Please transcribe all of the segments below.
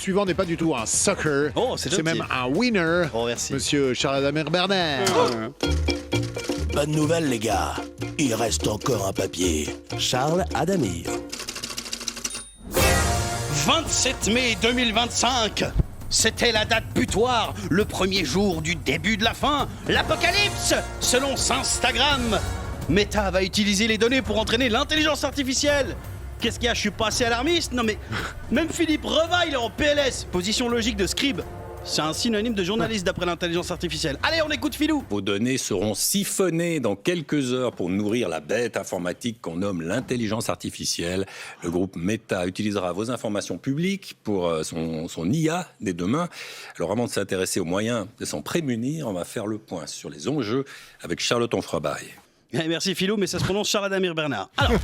suivant n'est pas du tout un sucker. Oh, c'est gentil. même un winner. Oh, merci. Monsieur Charles-Adamir Bernard. Bonne nouvelle, les gars. Il reste encore un papier. Charles Adamir. 27 mai 2025. C'était la date butoir, le premier jour du début de la fin, l'apocalypse, selon Instagram. Meta va utiliser les données pour entraîner l'intelligence artificielle. Qu'est-ce qu'il y a, je suis pas assez alarmiste? Non mais, même Philippe Reva, il est en PLS, position logique de scribe. C'est un synonyme de journaliste d'après l'intelligence artificielle. Allez, on écoute Philou. Vos données seront siphonnées dans quelques heures pour nourrir la bête informatique qu'on nomme l'intelligence artificielle. Le groupe Meta utilisera vos informations publiques pour son IA dès demain. Alors avant de s'intéresser aux moyens de s'en prémunir, on va faire le point sur les enjeux avec Charlotte Onfrabaille. Merci Philo, mais ça se prononce Charles-Adamir Bernard. Alors,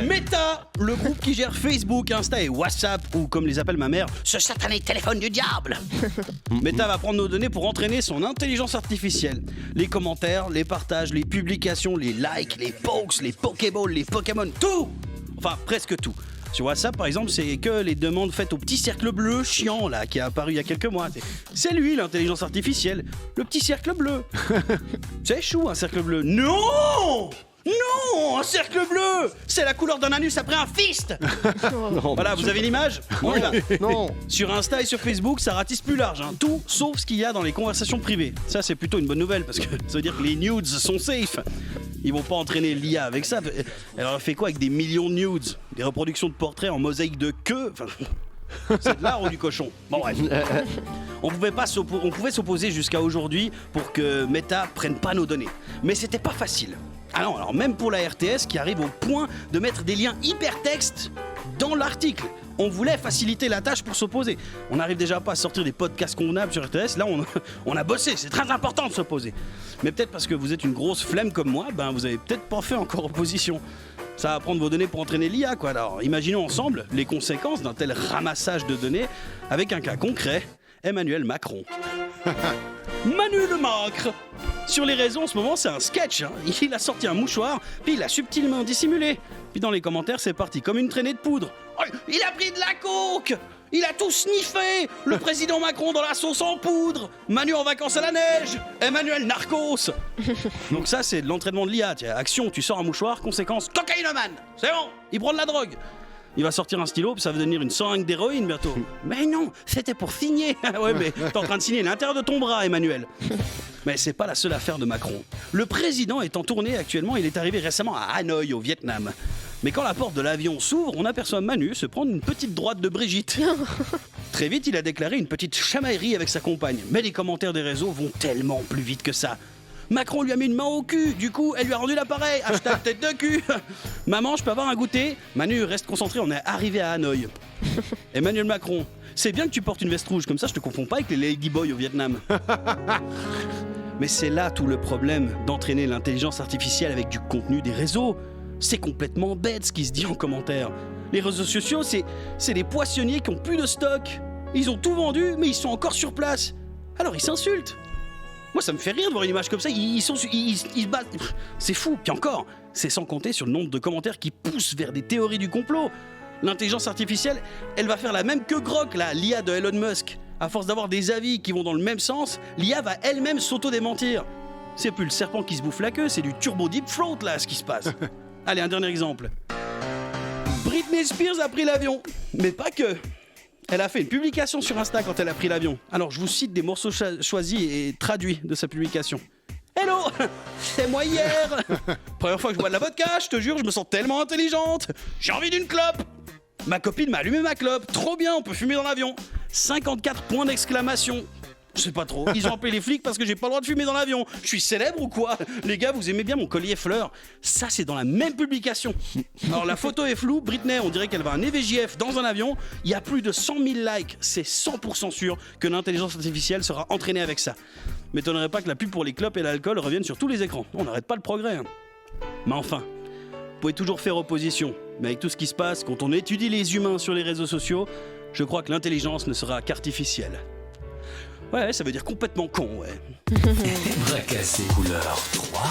Meta, le groupe qui gère Facebook, Insta et WhatsApp, ou comme les appelle ma mère, ce satané téléphone du diable. Meta va prendre nos données pour entraîner son intelligence artificielle. Les commentaires, les partages, les publications, les likes, les pokes, les Pokéballs, les Pokémon, tout. Enfin, presque tout. Sur WhatsApp, par exemple, c'est que les demandes faites au petit cercle bleu chiant, là, qui est apparu il y a quelques mois. C'est lui, l'intelligence artificielle. Le petit cercle bleu. C'est chou, un cercle bleu. Non! Non! Un cercle bleu! C'est la couleur d'un anus après un fist! Voilà, vous avez l'image? On y va. Non. Sur Insta et sur Facebook, ça ratisse plus large. Hein. Tout sauf ce qu'il y a dans les conversations privées. Ça, c'est plutôt une bonne nouvelle, parce que ça veut dire que les nudes sont safe. Ils vont pas entraîner l'IA avec ça. Alors, elle fait quoi avec des millions de nudes? Des reproductions de portraits en mosaïque de queue? Enfin, c'est de l'art ou du cochon? Bon, bref. On pouvait s'opposer jusqu'à aujourd'hui pour que Meta prenne pas nos données. Mais c'était pas facile. Ah non, alors même pour la RTS qui arrive au point de mettre des liens hypertextes dans l'article. On voulait faciliter la tâche pour s'opposer. On n'arrive déjà pas à sortir des podcasts convenables sur RTS. Là, on a bossé. C'est très important de s'opposer. Mais peut-être parce que vous êtes une grosse flemme comme moi, ben vous avez peut-être pas fait encore opposition. Ça va prendre vos données pour entraîner l'IA, quoi. Alors, imaginons ensemble les conséquences d'un tel ramassage de données avec un cas concret. Emmanuel Macron. Manu le Macre. Sur les réseaux en ce moment, c'est un sketch. Hein. Il a sorti un mouchoir, puis il l'a subtilement dissimulé. Puis dans les commentaires, c'est parti comme une traînée de poudre. Oh, il a pris de la coke. Il a tout sniffé. Le président Macron dans la sauce en poudre. Manu en vacances à la neige. Emmanuel Narcos. Donc ça, c'est de l'entraînement de l'IA. Tiens, action, tu sors un mouchoir, conséquence, cocaïnomane. C'est bon, il prend de la drogue. Il va sortir un stylo, puis ça va devenir une seringue d'héroïne bientôt. Mais non, c'était pour signer. Ouais, mais t'es en train de signer l'intérieur de ton bras, Emmanuel. Mais c'est pas la seule affaire de Macron. Le président est en tournée actuellement, il est arrivé récemment à Hanoï, au Vietnam. Mais quand la porte de l'avion s'ouvre, on aperçoit Manu se prendre une petite droite de Brigitte. Très vite, il a déclaré une petite chamaillerie avec sa compagne. Mais les commentaires des réseaux vont tellement plus vite que ça. Macron lui a mis une main au cul, du coup, elle lui a rendu l'appareil. Hashtag tête de cul. Maman, je peux avoir un goûter? Manu, reste concentré, on est arrivé à Hanoï. Emmanuel Macron, c'est bien que tu portes une veste rouge, comme ça je te confonds pas avec les ladyboys au Vietnam. Mais c'est là tout le problème d'entraîner l'intelligence artificielle avec du contenu des réseaux. C'est complètement bête ce qui se dit en commentaire. Les réseaux sociaux, c'est des poissonniers qui ont plus de stock. Ils ont tout vendu, mais ils sont encore sur place. Alors ils s'insultent. Moi, ça me fait rire de voir une image comme ça. Ils se battent. C'est fou. Puis encore, c'est sans compter sur le nombre de commentaires qui poussent vers des théories du complot. L'intelligence artificielle, elle va faire la même que Grok, l'IA de Elon Musk. À force d'avoir des avis qui vont dans le même sens, l'IA va elle-même s'auto-démentir. C'est plus le serpent qui se bouffe la queue, c'est du turbo deep throat, là, ce qui se passe. Allez, un dernier exemple. Britney Spears a pris l'avion. Mais pas que. Elle a fait une publication sur Insta quand elle a pris l'avion. Alors, je vous cite des morceaux choisis et traduits de sa publication. Hello, c'est moi hier. Première fois que je bois de la vodka, je te jure, je me sens tellement intelligente. J'ai envie d'une clope. Ma copine m'a allumé ma clope. Trop bien, on peut fumer dans l'avion. 54 points d'exclamation. Je sais pas trop. Ils ont appelé les flics parce que j'ai pas le droit de fumer dans l'avion. Je suis célèbre ou quoi? Les gars, vous aimez bien mon collier fleurs? Ça, c'est dans la même publication. Alors, la photo est floue. Britney, on dirait qu'elle va un EVJF dans un avion. Il y a plus de 100 000 likes. C'est 100% sûr que l'intelligence artificielle sera entraînée avec ça. M'étonnerait pas que la pub pour les clopes et l'alcool revienne sur tous les écrans. On n'arrête pas le progrès. Hein. Mais enfin, vous pouvez toujours faire opposition. Mais avec tout ce qui se passe, quand on étudie les humains sur les réseaux sociaux, je crois que l'intelligence ne sera qu'artificielle. Ouais, ça veut dire complètement con, ouais. Fracassé couleur 3.